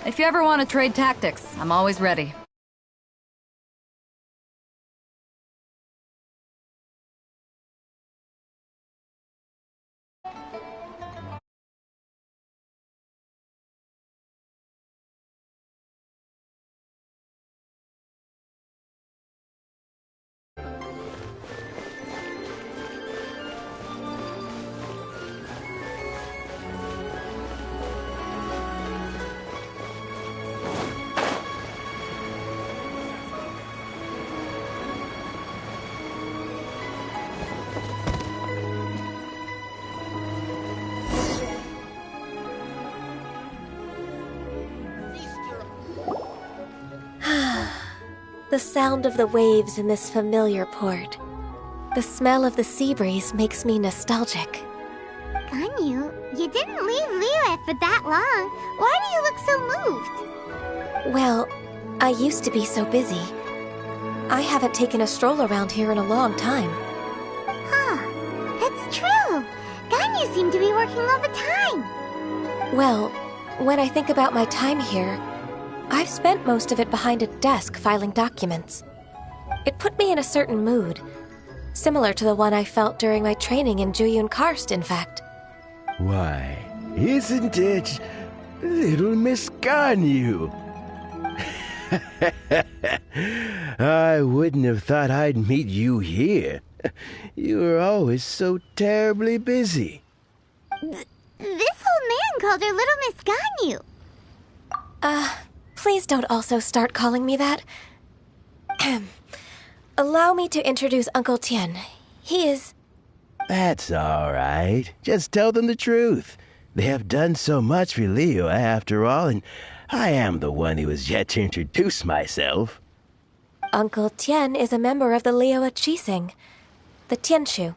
If you ever want to trade tactics, I'm always ready. The sound of the waves in this familiar port. The smell of the sea breeze makes me nostalgic. Ganyu, you didn't leave Liyue for that long. Why do you look so moved? Well, I used to be so busy. I haven't taken a stroll around here in a long time. Huh, it's true. Ganyu seemed to be working all the time. Well, when I think about my time here, I've spent most of it behind a desk filing documents. It put me in a certain mood, similar to the one I felt during my training in Juyun Karst, in fact. Why, isn't it little Miss Ganyu? I wouldn't have thought I'd meet you here. You were always so terribly busy. This old man called her Little Miss Ganyu. Please don't also start calling me that. Allow me to introduce Uncle Tien. He is... That's all right. Just tell them the truth. They have done so much for Liyue after all, and I am the one who has yet to introduce myself. Uncle Tien is a member of the Liyue Qixing, the Tianshu.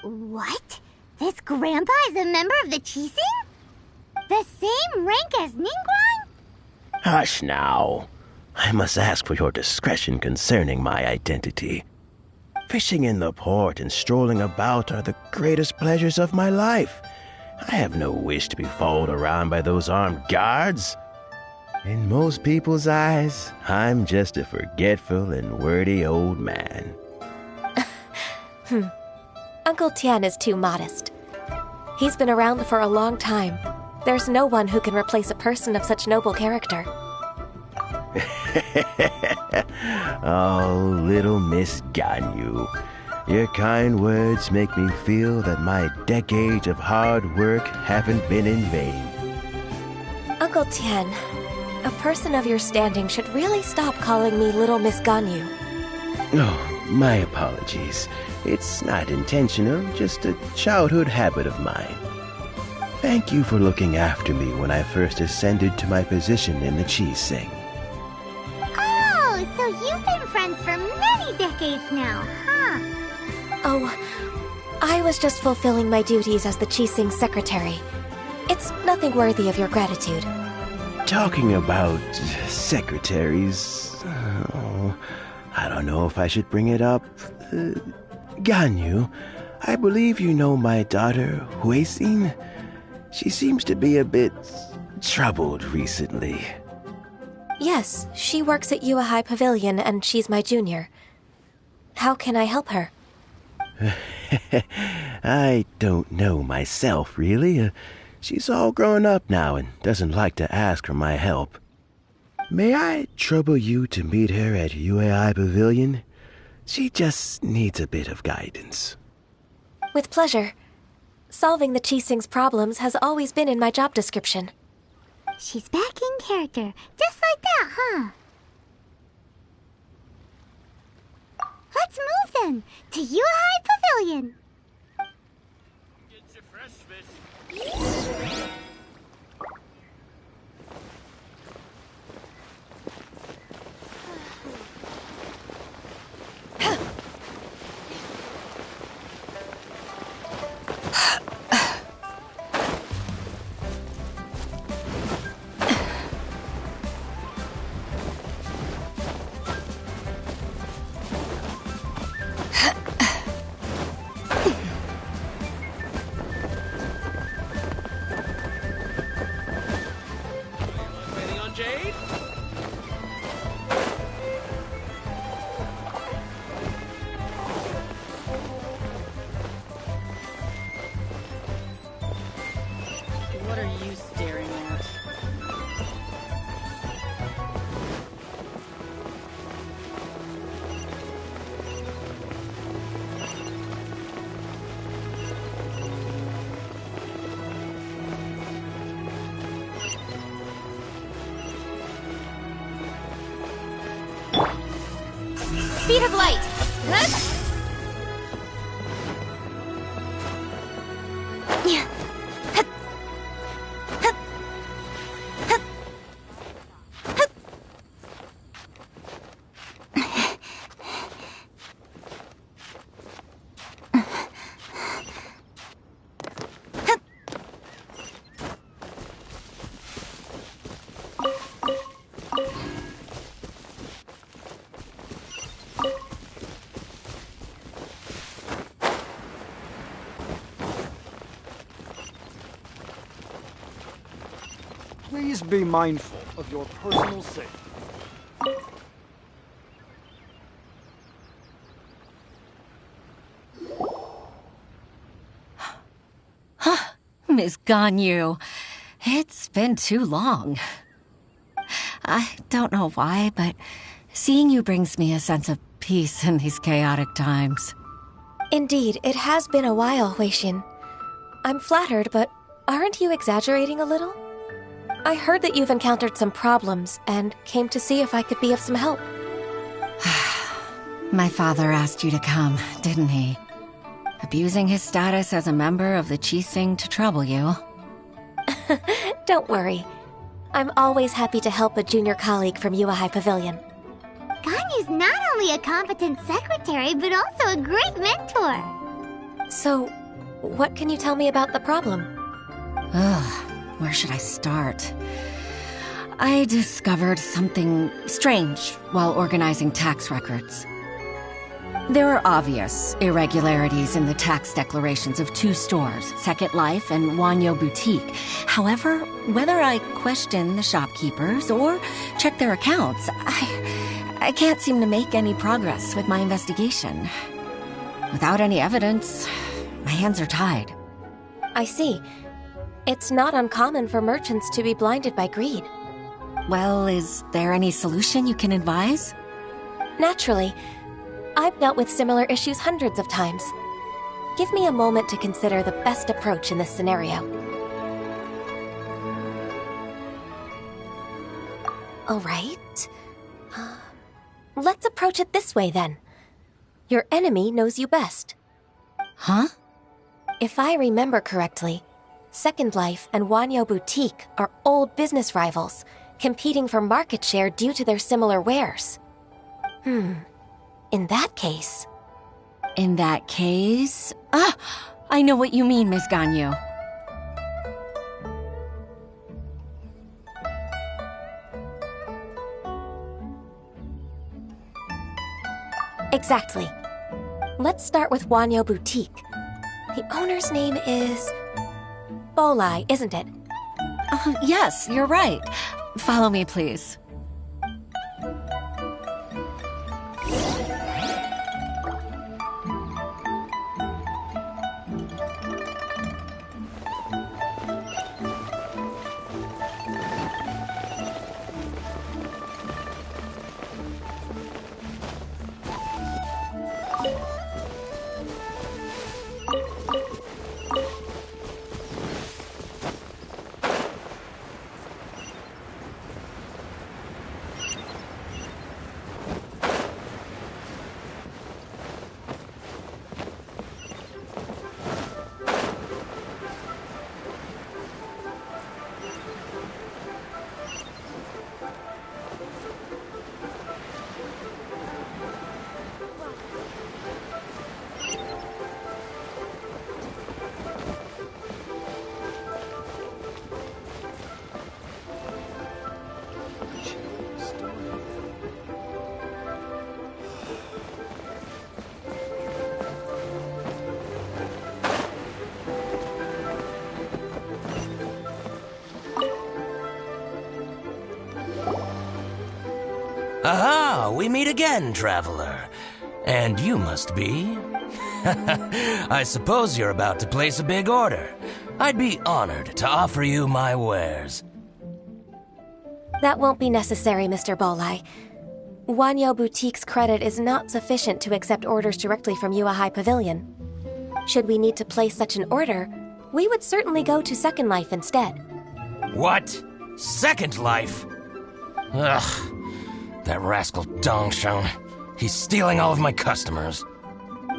What? This grandpa is a member of the Qixing? The same rank as Ningguang? Hush now. I must ask for your discretion concerning my identity. Fishing in the port and strolling about are the greatest pleasures of my life. I have no wish to be followed around by those armed guards. In most people's eyes, I'm just a forgetful and wordy old man. Uncle Tien is too modest. He's been around for a long time. There's no one who can replace a person of such noble character. Oh, little Miss Ganyu. Your kind words make me feel that my decades of hard work haven't been in vain. Uncle Tien, a person of your standing should really stop calling me Little Miss Ganyu. Oh, my apologies. It's not intentional, just a childhood habit of mine. Thank you for looking after me when I first ascended to my position in the Qixing. Oh, so you've been friends for many decades now, huh? Oh, I was just fulfilling my duties as the Qixing secretary. It's nothing worthy of your gratitude. Talking about secretaries... I don't know if I should bring it up. Ganyu, I believe you know my daughter, Huixin? She seems to be a bit troubled recently. Yes, she works at Yua High Pavilion and she's my junior. How can I help her? I don't know myself, really. She's all grown up now and doesn't like to ask for my help. May I trouble you to meet her at UAI Pavilion? She just needs a bit of guidance. With pleasure. Solving the Qixing's problems has always been in my job description. She's back in character, just like that, huh? Let's move then, to Yuhai Pavilion. Get your fresh fish. staring at? Speed of light! Please be mindful of your personal safety. Miss Ganyu, it's been too long. I don't know why, but seeing you brings me a sense of peace in these chaotic times. Indeed, it has been a while, Weishin. I'm flattered, but aren't you exaggerating a little? I heard that you've encountered some problems and came to see if I could be of some help. My father asked you to come, didn't he? Abusing his status as a member of the Qixing to trouble you. Don't worry. I'm always happy to help a junior colleague from Yuahai Pavilion. Ganyu's not only a competent secretary, but also a great mentor. So, what can you tell me about the problem? Ugh, where should I start? I discovered something strange while organizing tax records. There are obvious irregularities in the tax declarations of two stores, Second Life and Wanyo Boutique. However, whether I question the shopkeepers or check their accounts, I can't seem to make any progress with my investigation. Without any evidence, my hands are tied. I see. It's not uncommon for merchants to be blinded by greed. Well, is there any solution you can advise? Naturally. I've dealt with similar issues hundreds of times. Give me a moment to consider the best approach in this scenario. All right. Let's approach it this way, then. Your enemy knows you best. Huh? If I remember correctly, Second Life and Wanyo Boutique are old business rivals, competing for market share due to their similar wares. In that case... In that case... Ah! I know what you mean, Miss Ganyu. Exactly. Let's start with Wanyo Boutique. The owner's name is... Bolai, isn't it? Yes, you're right. Follow me, please. Aha! We meet again, traveler. And you must be... I suppose you're about to place a big order. I'd be honored to offer you my wares. That won't be necessary, Mr. Bolai. Wanyo Boutique's credit is not sufficient to accept orders directly from Yuahai Pavilion. Should we need to place such an order, we would certainly go to Second Life instead. What? Second Life? Ugh. That rascal Dongsheng. He's stealing all of my customers.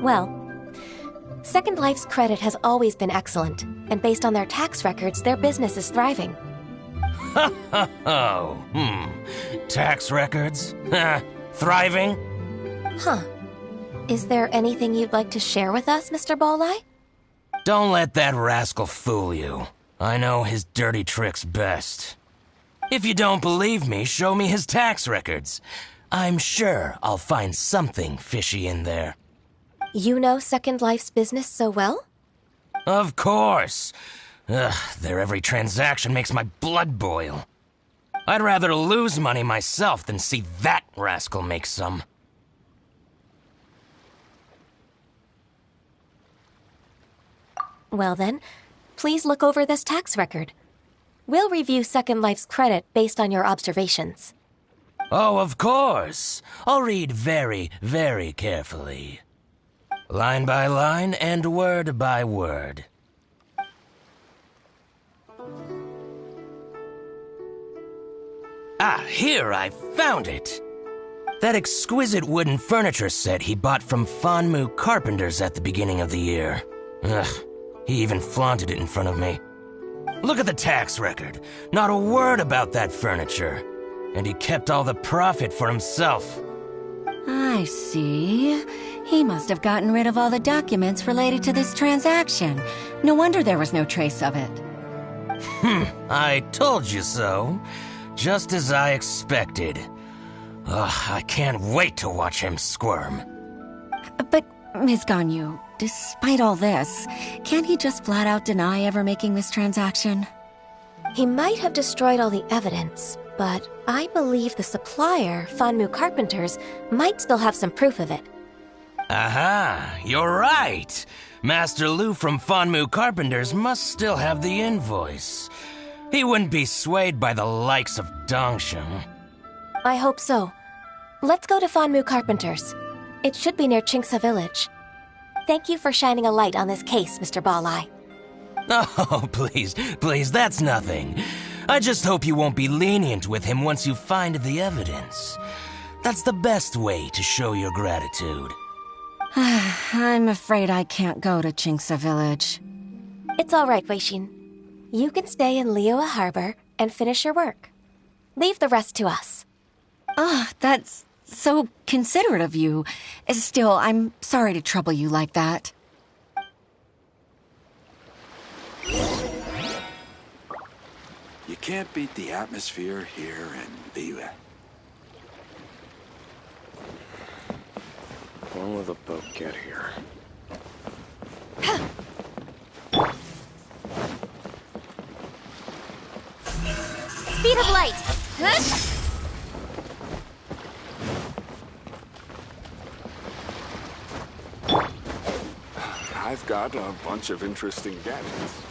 Well, Second Life's credit has always been excellent, and based on their tax records, their business is thriving. Tax records? Thriving? Huh. Is there anything you'd like to share with us, Mr. Bolai? Don't let that rascal fool you. I know his dirty tricks best. If you don't believe me, show me his tax records. I'm sure I'll find something fishy in there. You know Second Life's business so well? Of course. Ugh, their every transaction makes my blood boil. I'd rather lose money myself than see that rascal make some. Well then, please look over this tax record. We'll review Second Life's credit based on your observations. Oh, of course. I'll read very, very carefully. Line by line and word by word. Ah, here, I found it. That exquisite wooden furniture set he bought from Fanmu Carpenters at the beginning of the year. Ugh, he even flaunted it in front of me. Look at the tax record. Not a word about that furniture. And he kept all the profit for himself. I see. He must have gotten rid of all the documents related to this transaction. No wonder there was no trace of it. I told you so. Just as I expected. Ugh, I can't wait to watch him squirm. But, Ms. Ganyu, despite all this, can't he just flat out deny ever making this transaction? He might have destroyed all the evidence, but I believe the supplier, Fanmu Carpenters, might still have some proof of it. Aha, you're right. Master Lu from Fanmu Carpenters must still have the invoice. He wouldn't be swayed by the likes of Dongsheng. I hope so. Let's go to Fanmu Carpenters. It should be near Chingsa Village. Thank you for shining a light on this case, Mr. Balai. Oh, please, that's nothing. I just hope you won't be lenient with him once you find the evidence. That's the best way to show your gratitude. I'm afraid I can't go to Chingsa Village. It's all right, Weishin. You can stay in Liyue Harbor and finish your work. Leave the rest to us. Ah, that's so considerate of you. Still, I'm sorry to trouble you like that. You can't beat the atmosphere here in Liyue. When will the boat get here? Speed of light! Huh? I've got a bunch of interesting gadgets.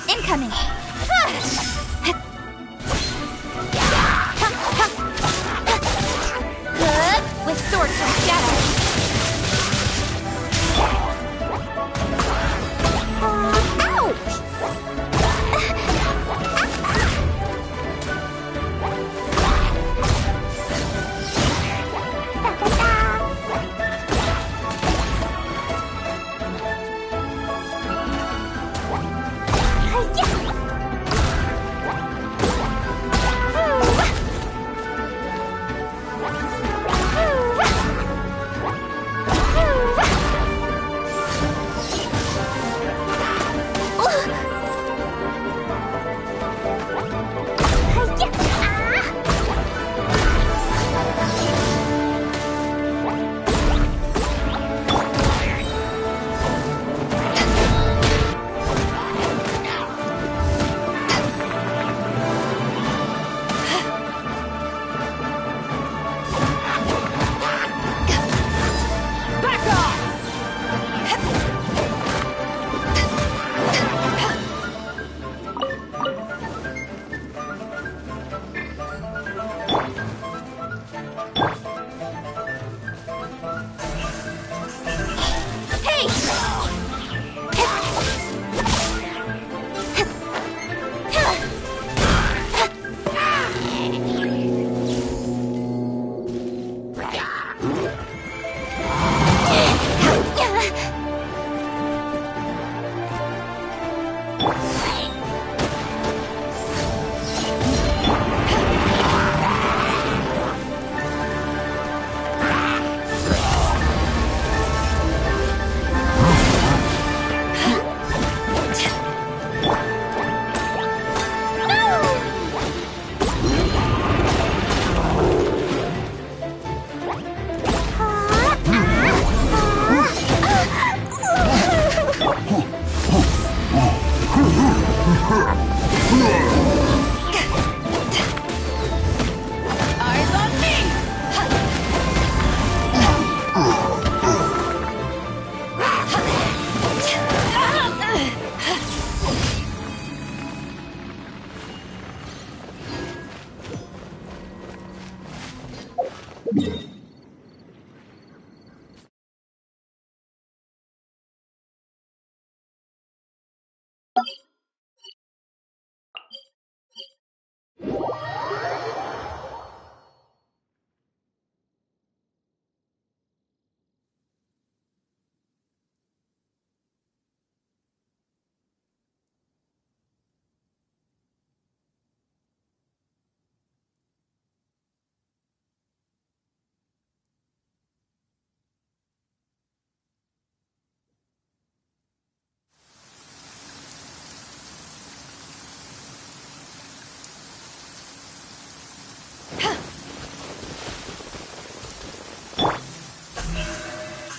Incoming! Good! With sword from shadow!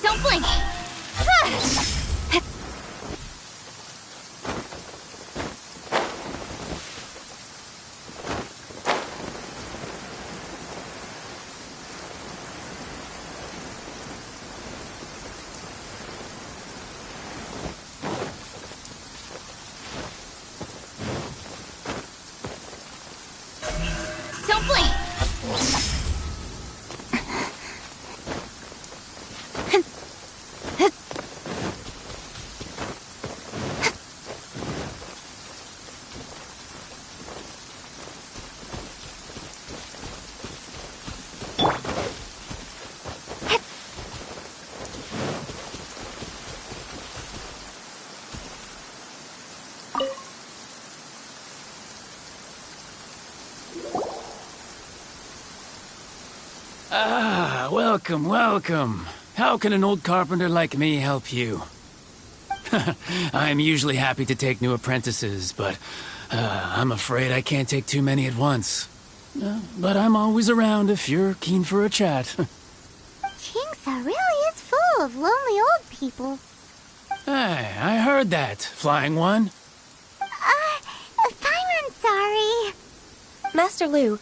Don't blink! Don't blink! Ah, welcome, welcome. How can an old carpenter like me help you? I'm usually happy to take new apprentices, but I'm afraid I can't take too many at once. But I'm always around if you're keen for a chat. Chingsa really is full of lonely old people. Hey, I heard that, Flying One. Paimon, sorry. Master Lu,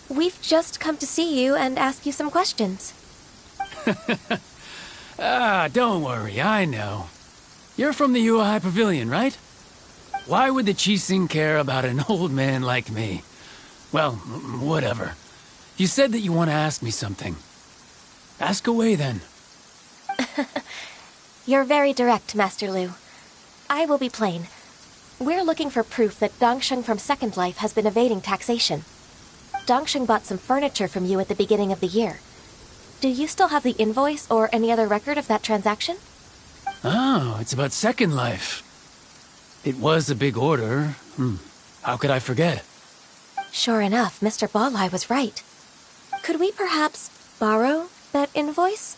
we've just come to see you and ask you some questions. Don't worry, I know. You're from the Yuehai Pavilion, right? Why would the Qixing care about an old man like me? Well, whatever. You said that you want to ask me something. Ask away, then. You're very direct, Master Lu. I will be plain. We're looking for proof that Dongsheng from Second Life has been evading taxation. Dongsheng bought some furniture from you at the beginning of the year. Do you still have the invoice or any other record of that transaction? Oh, it's about Second Life. It was a big order. How could I forget? Sure enough, Mr. Balai was right. Could we perhaps borrow that invoice?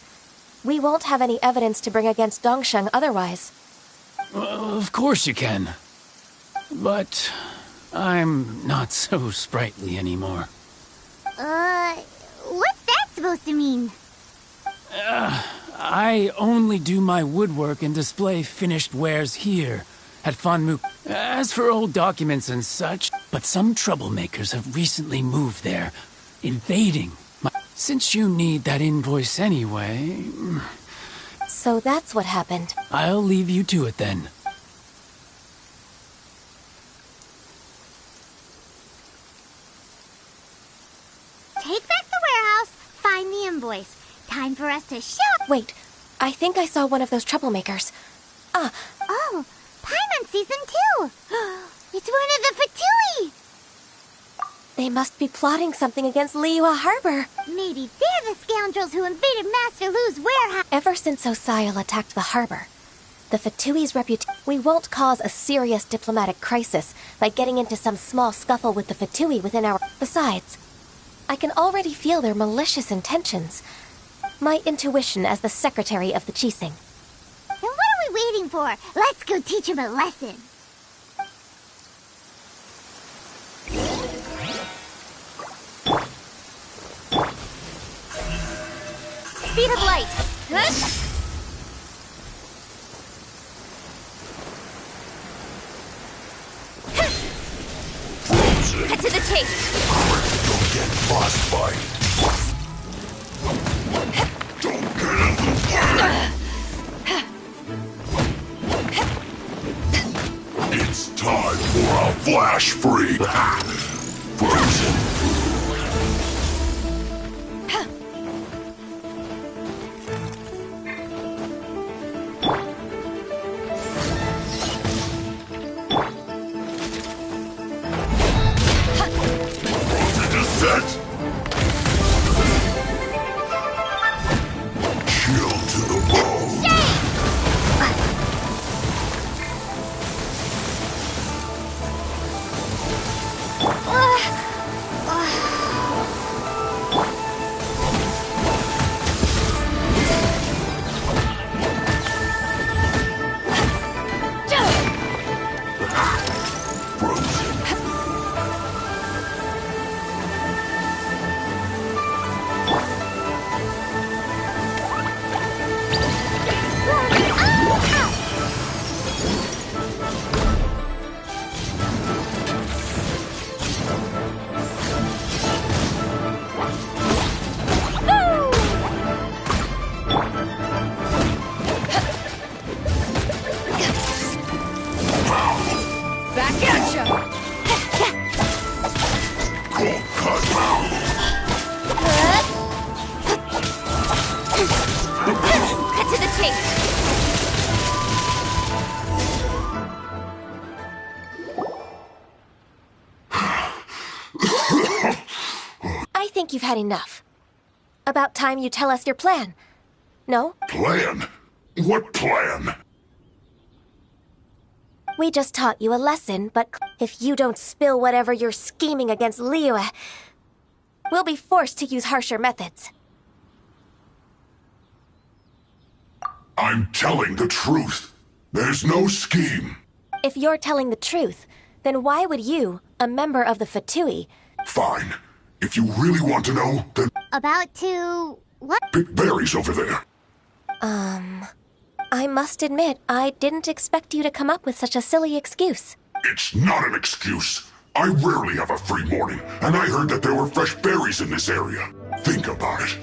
We won't have any evidence to bring against Dongsheng otherwise. Of course you can. But I'm not so sprightly anymore. What's that supposed to mean? I only do my woodwork and display finished wares here, at Fanmu. As for old documents and such, but some troublemakers have recently moved there, invading. Since you need that invoice anyway... So that's what happened. I'll leave you to it then. Take back the warehouse, find the invoice. Time for us to shop. Wait, I think I saw one of those troublemakers. Oh, Paimon sees them too. It's one of the Fatui. They must be plotting something against Liyue Harbor. Maybe they're the scoundrels who invaded Master Lu's warehouse. Ever since Osial attacked the harbor, the Fatui's reputation... We won't cause a serious diplomatic crisis by getting into some small scuffle with the Fatui within our... Besides, I can already feel their malicious intentions. My intuition as the secretary of the Qixing. Then what are we waiting for? Let's go teach him a lesson. Speed of light! Cut to the chase! Don't get frostbite! Don't get in the way! It's time for a flash freak! Frozen! You've had enough. About time you tell us your plan. No? Plan? What plan? We just taught you a lesson, but if you don't spill whatever you're scheming against Liyue, we'll be forced to use harsher methods. I'm telling the truth. There's no scheme. If you're telling the truth, then why would you, a member of the Fatui... Fine. If you really want to know, then About to... what? pick berries over there. I must admit, I didn't expect you to come up with such a silly excuse. It's not an excuse. I rarely have a free morning, and I heard that there were fresh berries in this area. Think about it.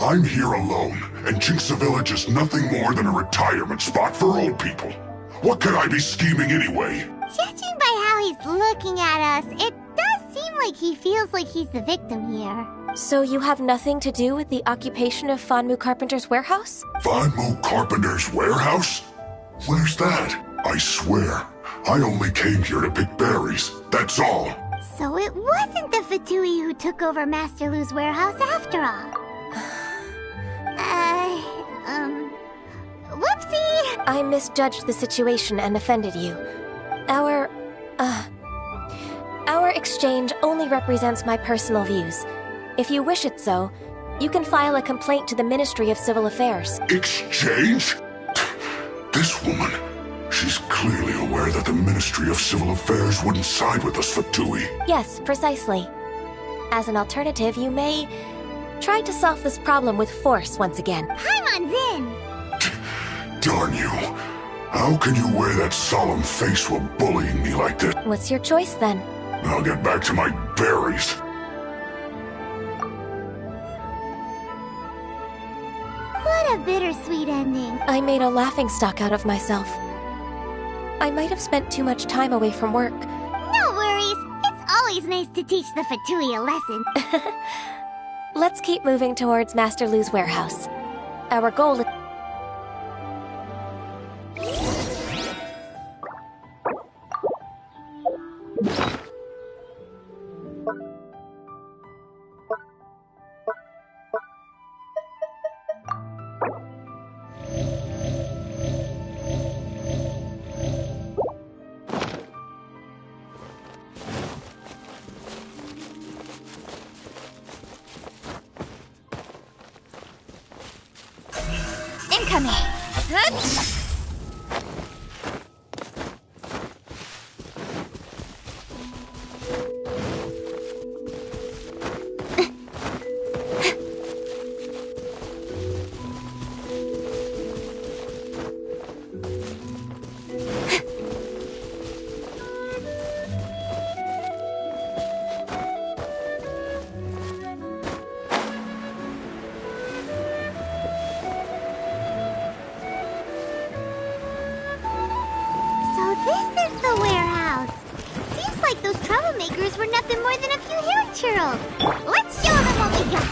I'm here alone, and Jinxa Village is nothing more than a retirement spot for old people. What could I be scheming anyway? Judging by how he's looking at us, it does seem like he feels like he's the victim here. So you have nothing to do with the occupation of Fanmu Carpenter's warehouse? Fanmu Carpenter's warehouse? Where's that? I swear, I only came here to pick berries, that's all. So it wasn't the Fatui who took over Master Lu's warehouse after all. Whoopsie! I misjudged the situation and offended you. Our exchange only represents my personal views. If you wish it so, you can file a complaint to the Ministry of Civil Affairs. Exchange? This woman, she's clearly aware that the Ministry of Civil Affairs wouldn't side with us, Fatui. Yes, precisely. As an alternative, you may try to solve this problem with force once again. Paimon's in! Darn you. How can you wear that solemn face while bullying me like this? What's your choice then? I'll get back to my berries. What a bittersweet ending. I made a laughingstock out of myself. I might have spent too much time away from work. No worries. It's always nice to teach the Fatui a lesson. Let's keep moving towards Master Lu's warehouse. Our goal is... Incoming! This is the warehouse. Seems like those troublemakers were nothing more than a few hair churls. Let's show them what we got.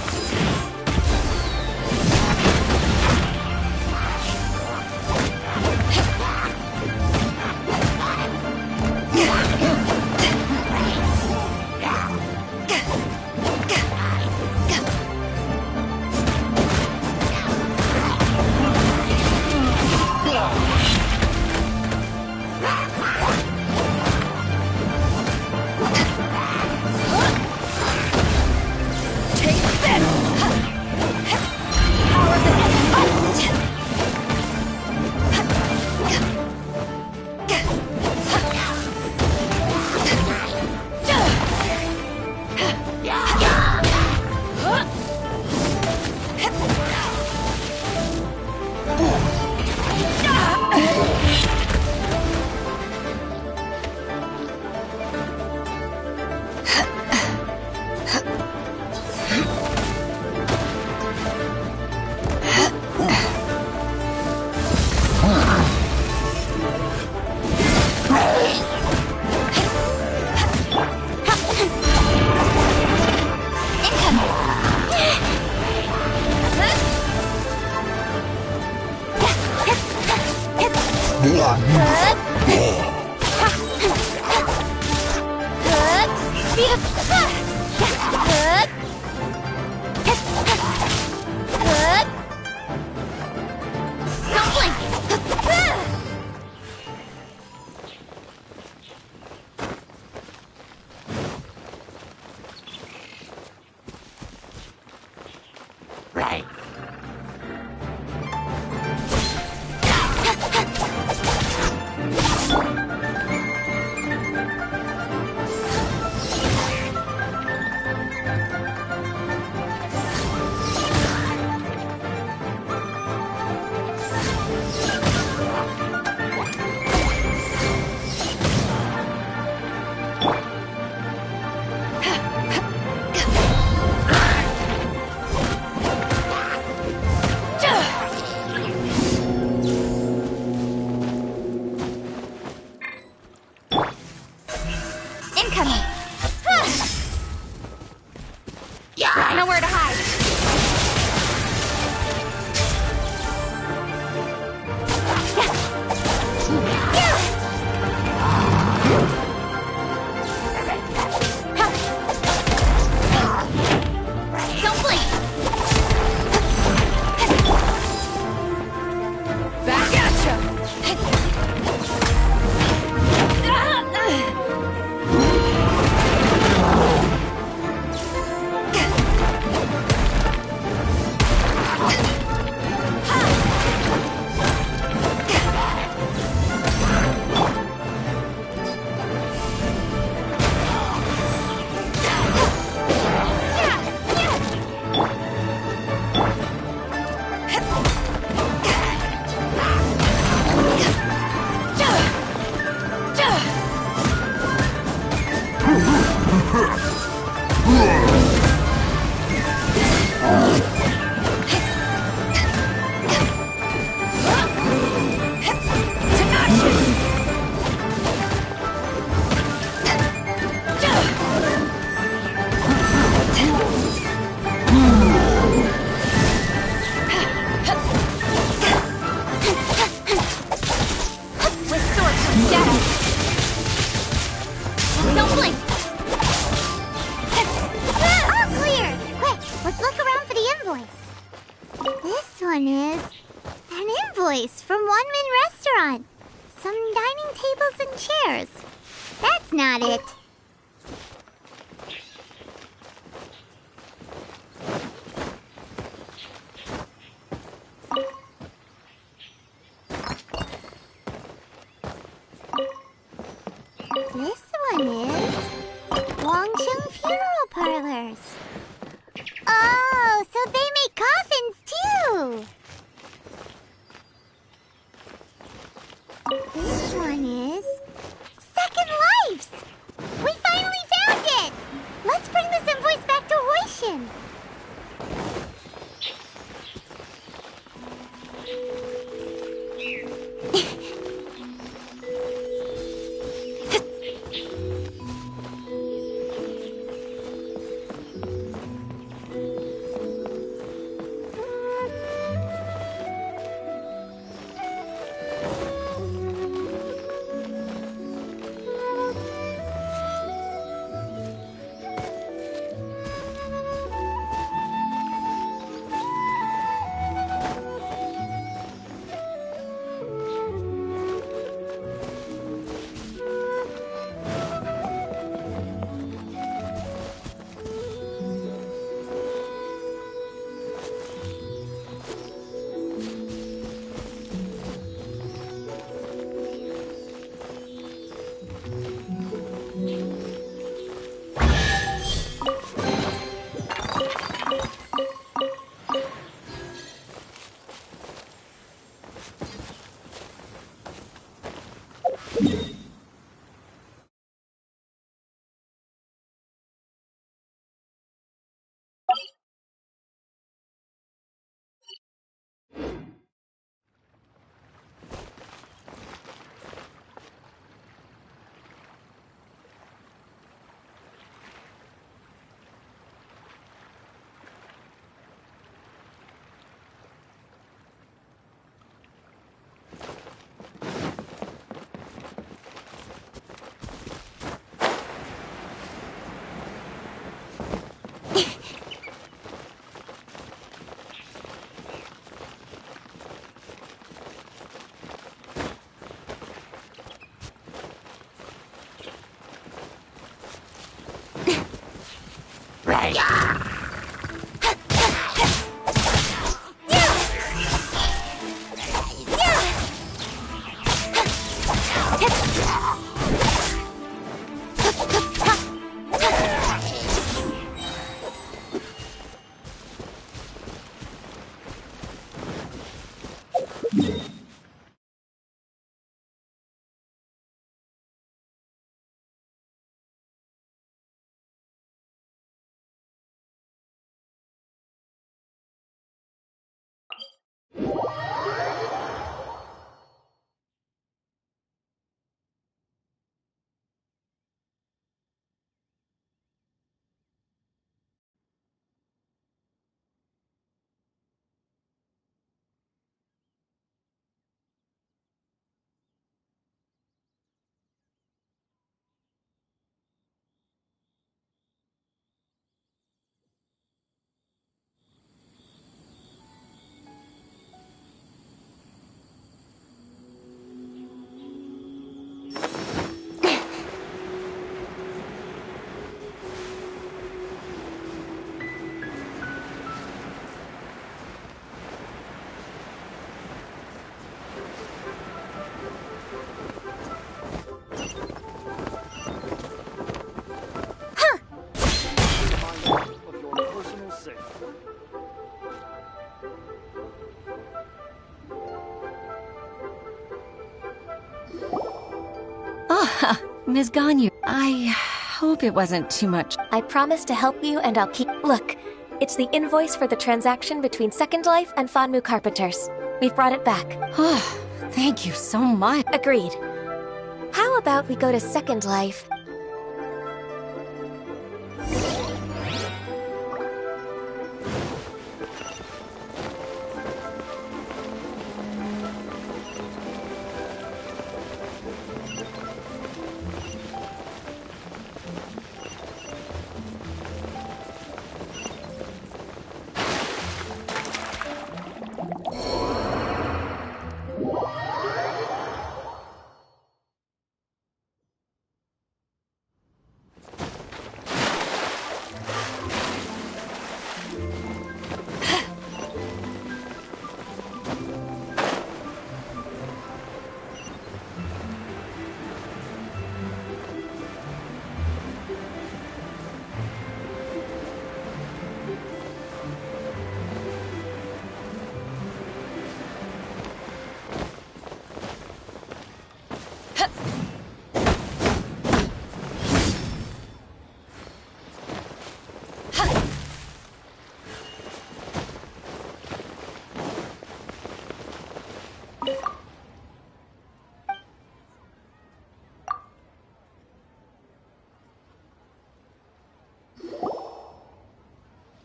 Right. restaurant. Some dining tables and chairs. That's not it. This one is Wangsheng Funeral Parlors. Oh, so they make coffins too. This one is Second Lives. We finally found it. Let's bring this invoice back to Hoishin. Ms. Ganyu, I hope it wasn't too much. I promise to help you and I'll keep... Look, it's the invoice for the transaction between Second Life and Fanmu Carpenters. We've brought it back. Oh, thank you so much. Agreed. How about we go to Second Life?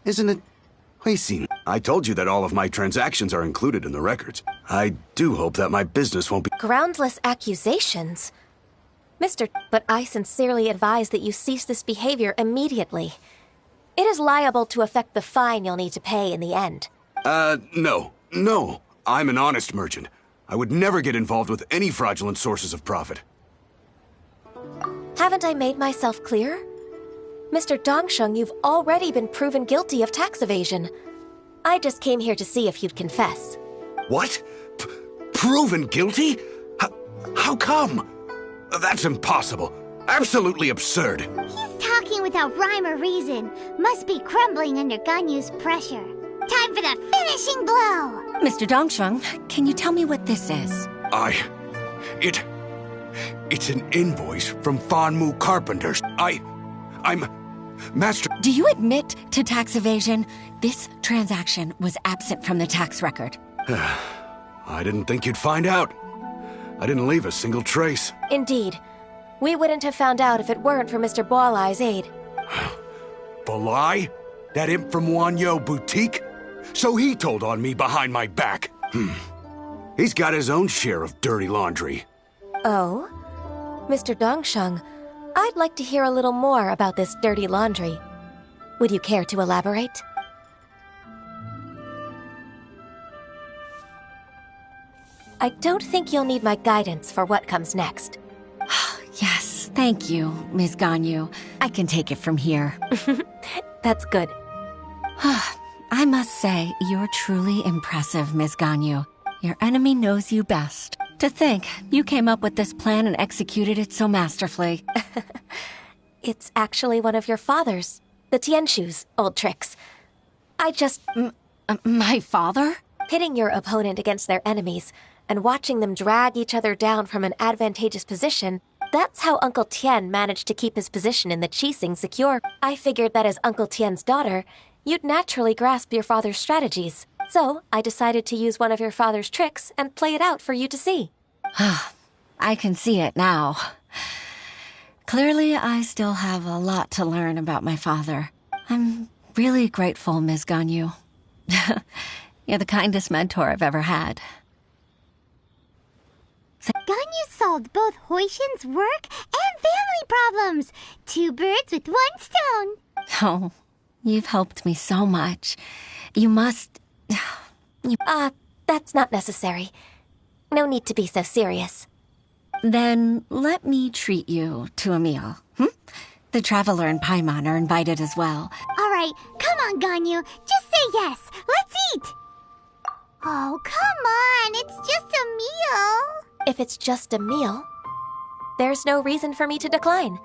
Isn't it? Huixin, I told you that all of my transactions are included in the records. I do hope that my business won't be— Groundless accusations? But I sincerely advise that you cease this behavior immediately. It is liable to affect the fine you'll need to pay in the end. No. No. I'm an honest merchant. I would never get involved with any fraudulent sources of profit. Haven't I made myself clear? Mr. Dongsheng, you've already been proven guilty of tax evasion. I just came here to see if you'd confess. What? Proven guilty? How come? That's impossible. Absolutely absurd. He's talking without rhyme or reason. Must be crumbling under Ganyu's pressure. Time for the finishing blow! Mr. Dongsheng, can you tell me what this is? It's an invoice from Fanmu Carpenters. I'm Master— Do you admit to tax evasion? This transaction was absent from the tax record. I didn't think you'd find out. I didn't leave a single trace. Indeed. We wouldn't have found out if it weren't for Mr. Boalai's aid. Boalai? That imp from Wanyo Boutique? So he told on me behind my back. He's got his own share of dirty laundry. Oh? Mr. Dongsheng, I'd like to hear a little more about this dirty laundry. Would you care to elaborate? I don't think you'll need my guidance for what comes next. Yes, thank you, Ms. Ganyu. I can take it from here. That's good. I must say, you're truly impressive, Ms. Ganyu. Your enemy knows you best. To think, you came up with this plan and executed it so masterfully. It's actually one of your father's, the Tianshu's, old tricks. I just... My father? Pitting your opponent against their enemies and watching them drag each other down from an advantageous position, that's how Uncle Tien managed to keep his position in the Qixing secure. I figured that as Uncle Tien's daughter, you'd naturally grasp your father's strategies. So, I decided to use one of your father's tricks and play it out for you to see. I can see it now. Clearly, I still have a lot to learn about my father. I'm really grateful, Ms. Ganyu. You're the kindest mentor I've ever had. Ganyu solved both Huixin's work and family problems. 2 birds with 1 stone. Oh, you've helped me so much. You must... That's not necessary. No need to be so serious. Then let me treat you to a meal. The Traveler and Paimon are invited as well. All right, come on, Ganyu. Just say yes. Let's eat. Oh, come on. It's just a meal. If it's just a meal, there's no reason for me to decline.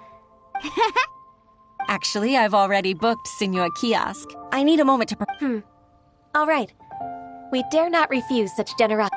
Actually, I've already booked Senor Kiosk. I need a moment to... All right. We dare not refuse such generosity.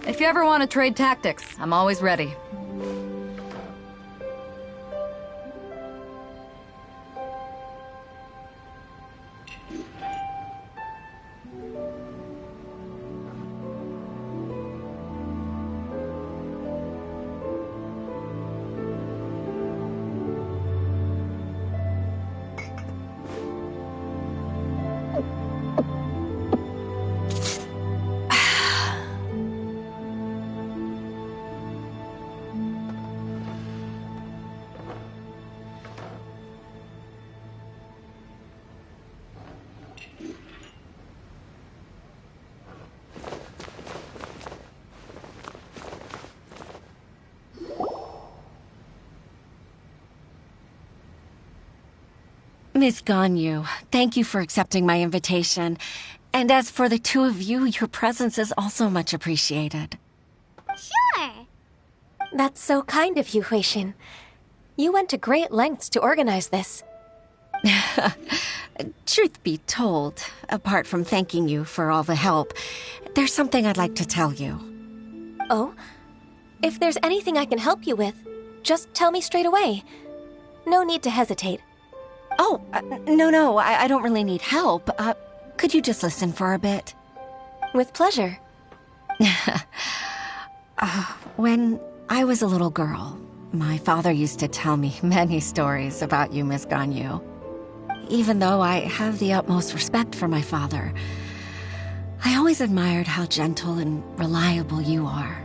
If you ever want to trade tactics, I'm always ready. Miss Ganyu, thank you for accepting my invitation. And as for the two of you, your presence is also much appreciated. Sure. That's so kind of you, Huixin. You went to great lengths to organize this. Truth be told, apart from thanking you for all the help, there's something I'd like to tell you. Oh? If there's anything I can help you with, just tell me straight away. No need to hesitate. Oh, no, I don't really need help. Could you just listen for a bit? With pleasure. When I was a little girl, my father used to tell me many stories about you, Miss Ganyu. Even though I have the utmost respect for my father, I always admired how gentle and reliable you are.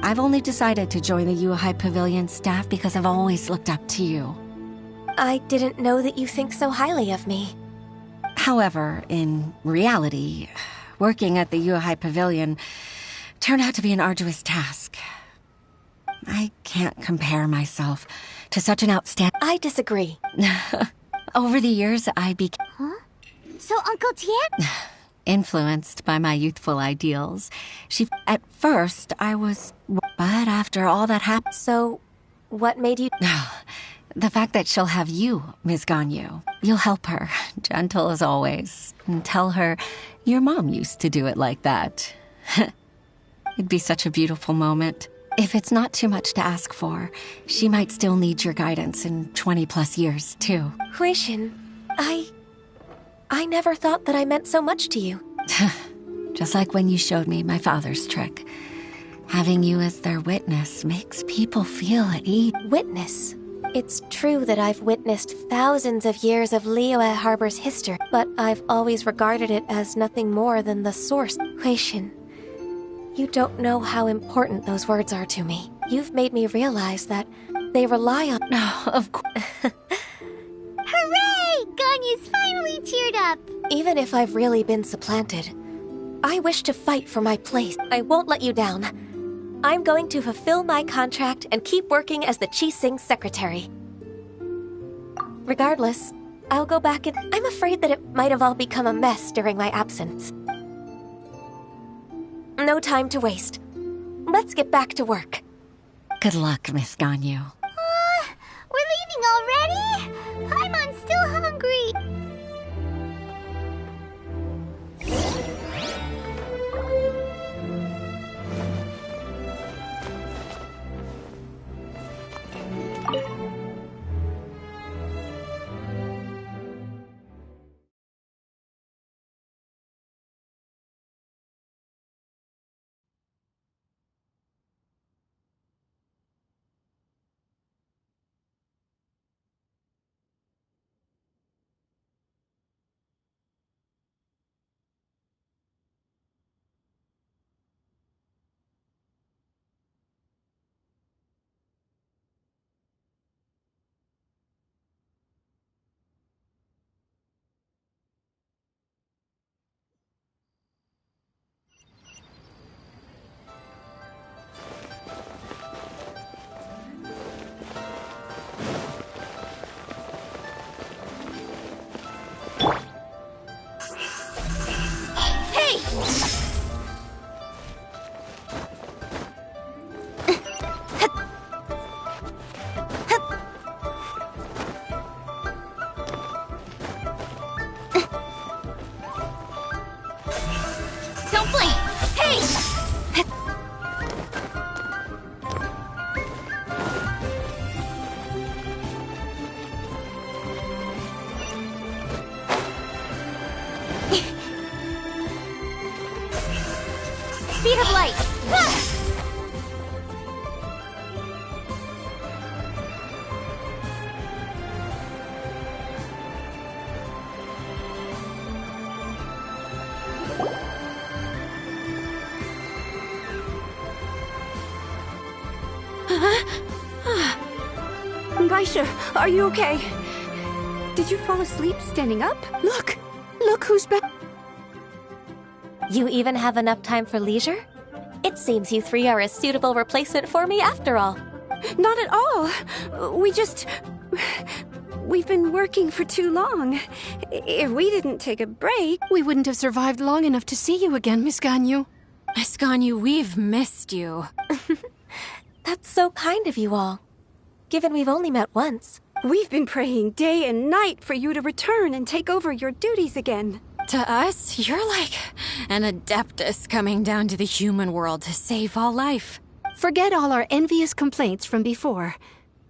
I've only decided to join the Yuhai Pavilion staff because I've always looked up to you. I didn't know that you think so highly of me. However, in reality, working at the Yuhai Pavilion turned out to be an arduous task. I can't compare myself to such an outstanding... I disagree. Over the years, I became... Huh? So Uncle Tien? Influenced by my youthful ideals. At first, I was... But after all that happened... So, what made you... The fact that she'll have you, Ms. Ganyu. You'll help her, gentle as always. And tell her your mom used to do it like that. It'd be such a beautiful moment. If it's not too much to ask for, she might still need your guidance in 20+ years, too. Huixin, I never thought that I meant so much to you. Just like when you showed me my father's trick. Having you as their witness makes people feel at ease. Witness? It's true that I've witnessed thousands of years of Liyue Harbor's history, but I've always regarded it as nothing more than the source. Huixin, you don't know how important those words are to me. You've made me realize that they rely on... No, of course. Hooray! Ganyu's finally cheered up! Even if I've really been supplanted, I wish to fight for my place. I won't let you down. I'm going to fulfill my contract and keep working as the Qixing's secretary. Regardless, I'll go back and... I'm afraid that it might have all become a mess during my absence. No time to waste. Let's get back to work. Good luck, Miss Ganyu. We're leaving already? Paimon's still hungry. Speed of light! Baisha, are you okay? Did you fall asleep standing up? Look! Look who's back! You even have enough time for leisure? It seems you three are a suitable replacement for me after all. Not at all. We've been working for too long. If we didn't take a break... We wouldn't have survived long enough to see you again, Miss Ganyu. Miss Ganyu, we've missed you. That's so kind of you all, given we've only met once. We've been praying day and night for you to return and take over your duties again. To us, you're like an adeptus coming down to the human world to save all life. Forget all our envious complaints from before.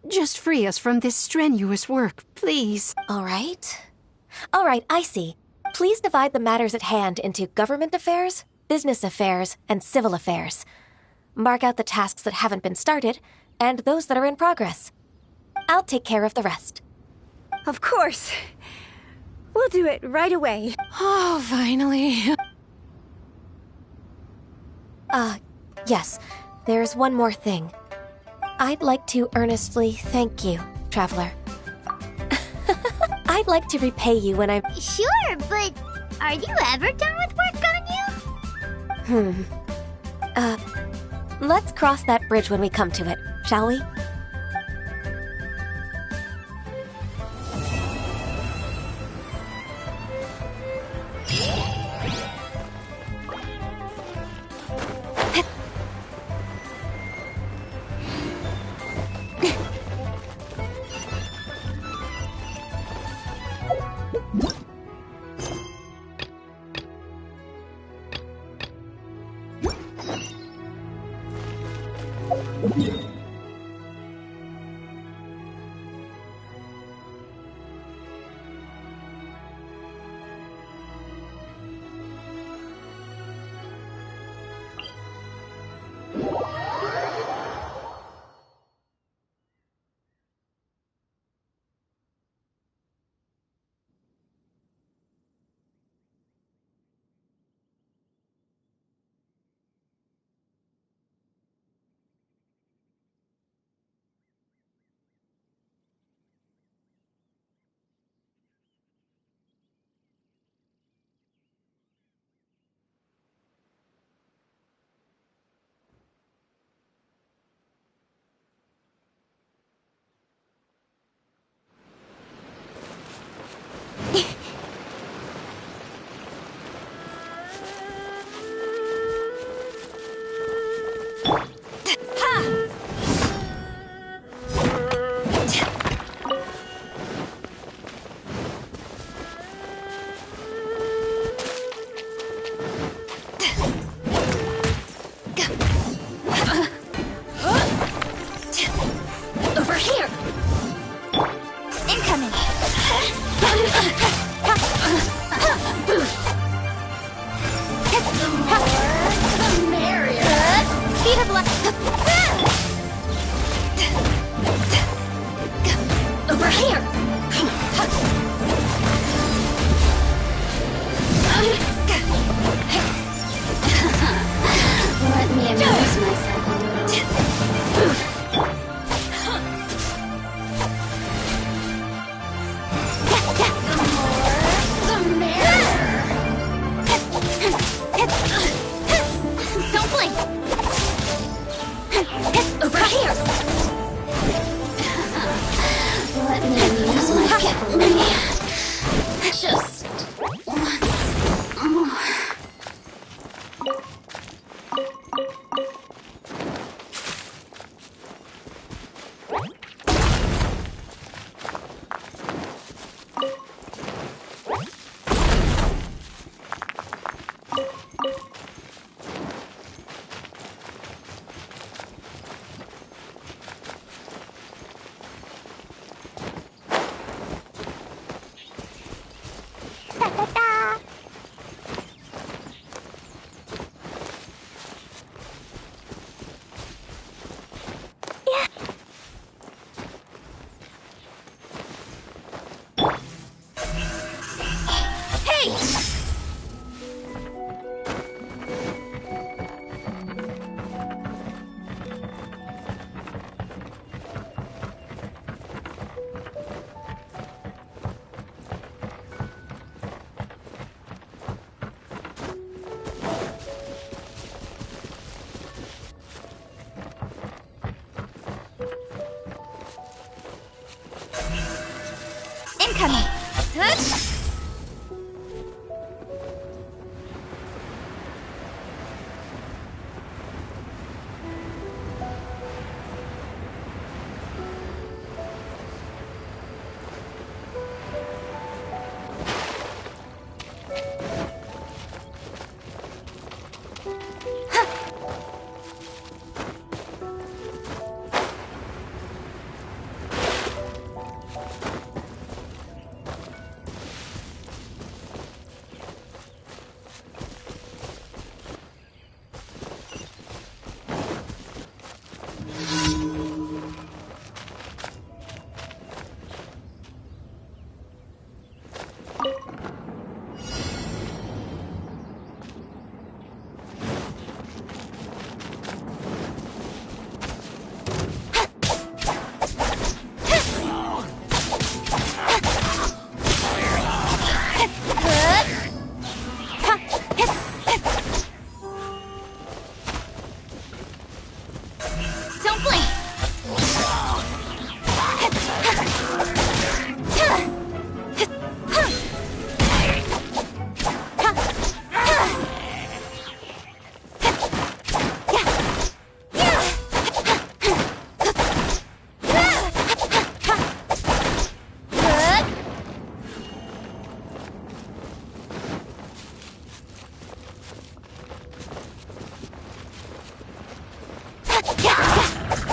Just free us from this strenuous work, please. All right, I see. Please divide the matters at hand into government affairs, business affairs, and civil affairs. Mark out the tasks that haven't been started, and those that are in progress. I'll take care of the rest. Of course. We'll do it right away. Oh, finally. Yes. There's one more thing. I'd like to earnestly thank you, Traveler. I'd like to repay you when I'm... Sure, but are you ever done with work, Ganyu? Let's cross that bridge when we come to it, shall we?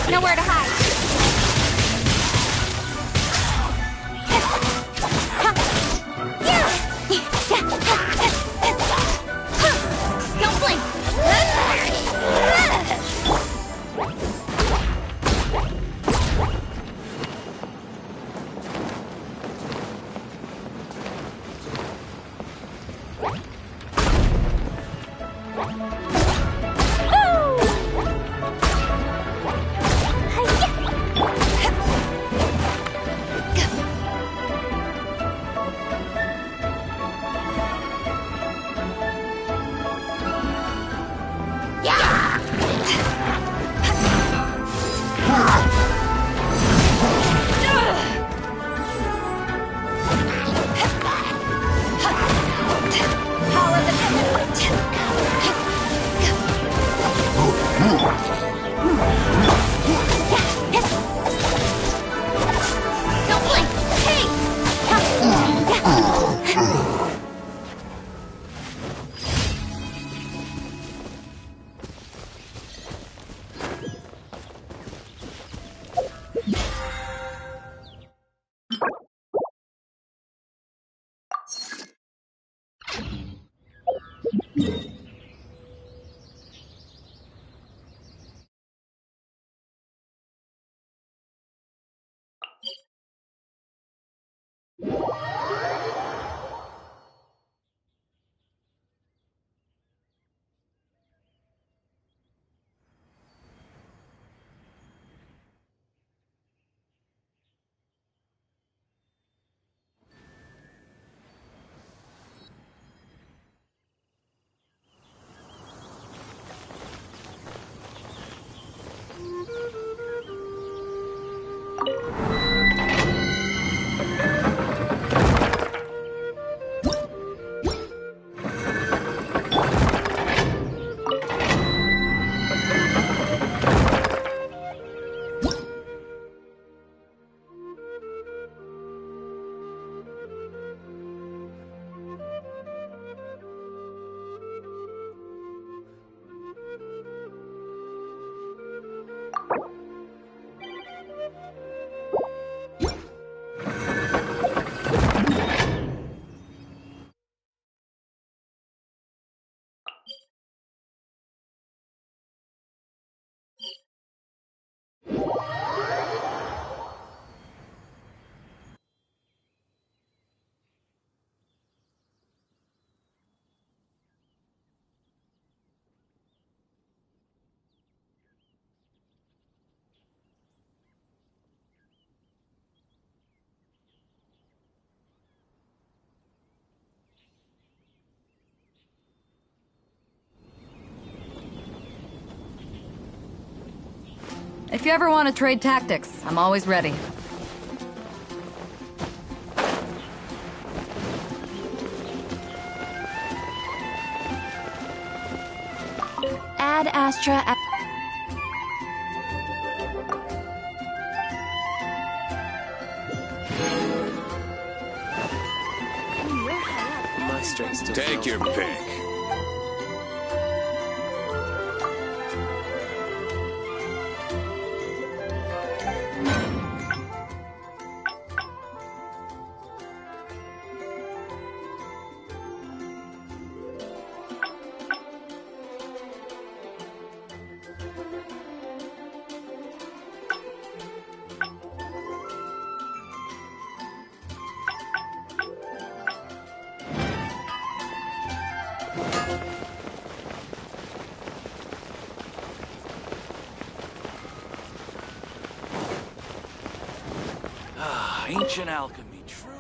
Nowhere to hide. Don't blink. If you ever want to trade tactics, I'm always ready. Ad Astra. My strength still Take your pick. Ancient alchemy, true.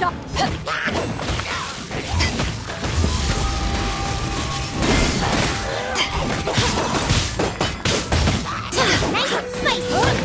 Stop! Nice and spicy!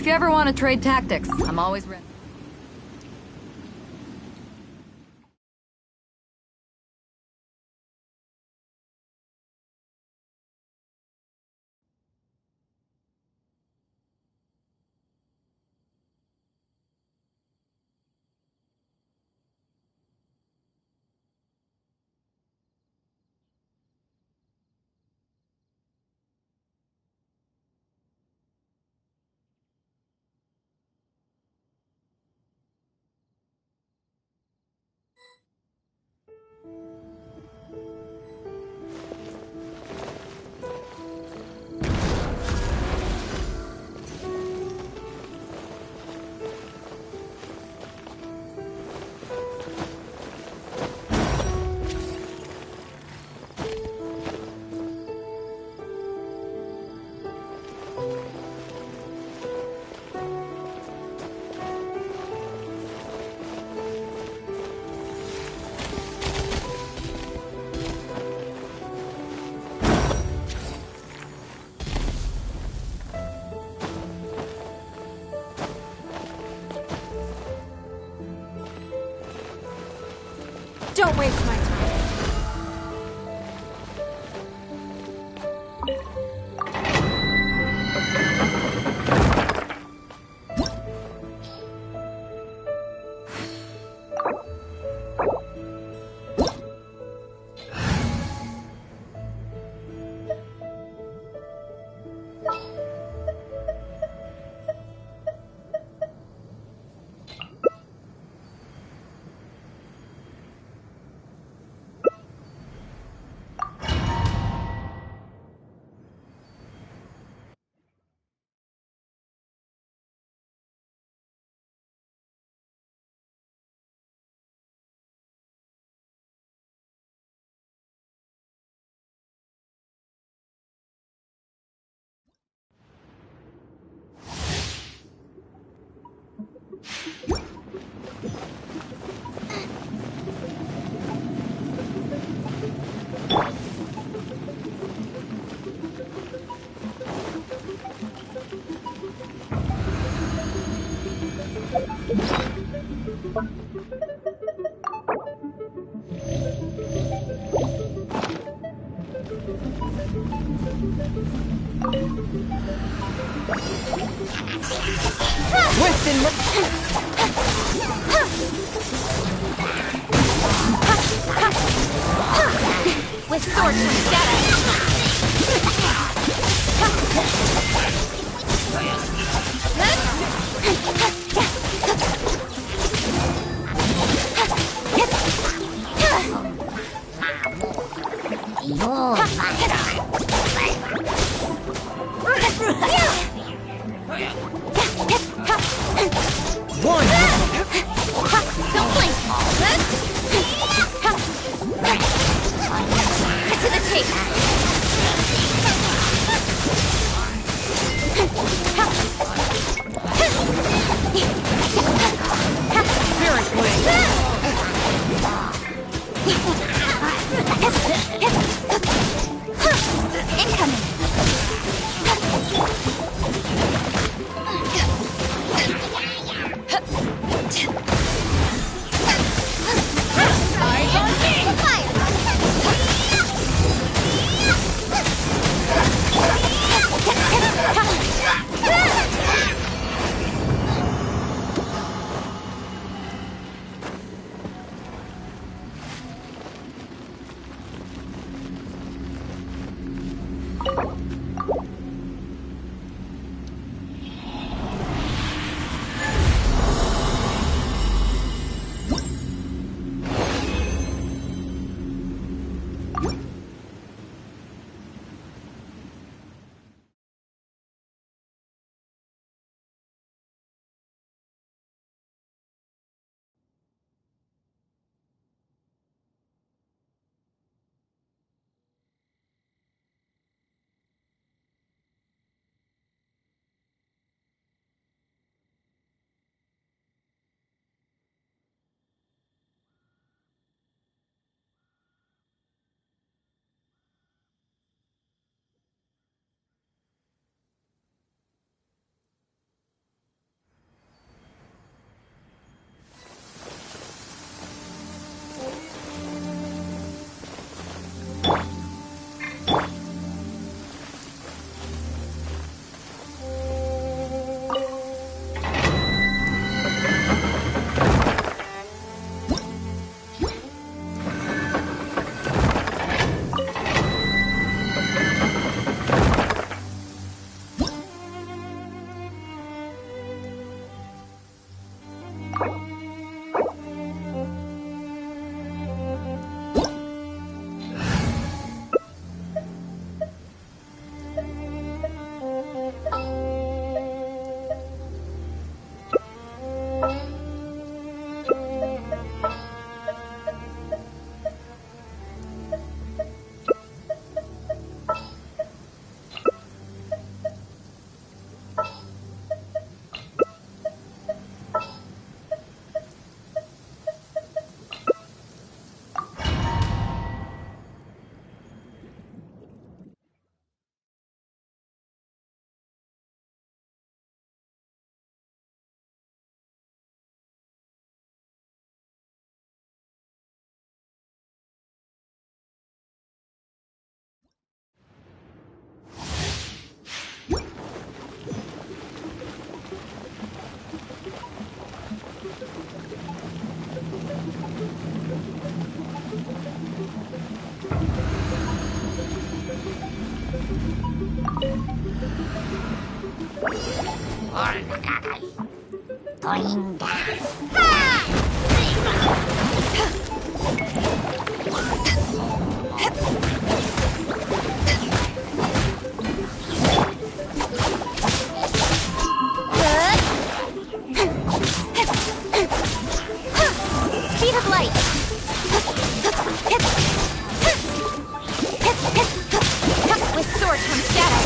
you ever want to trade tactics, I'm always ready. Don't waste my time. Winston, with swords from Don't blink! Get to the tape! incoming! Speed of light. With sword comes shadow.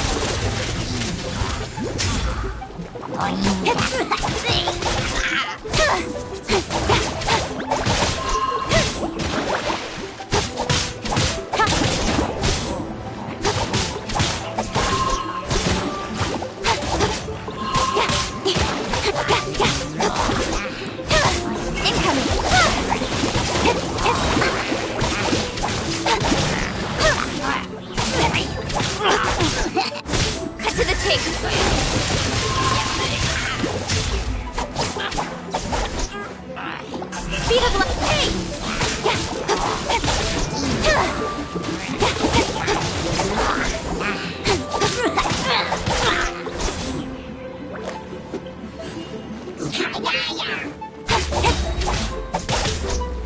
Cut to the chase. Speed of light. Hey!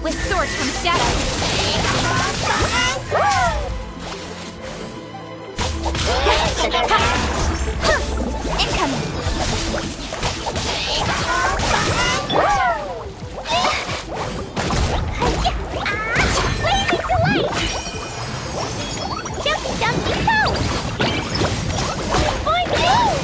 With sword comes shadow. Incoming. Jumpy, jumpy, go! Boing, boing!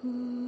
Ooh.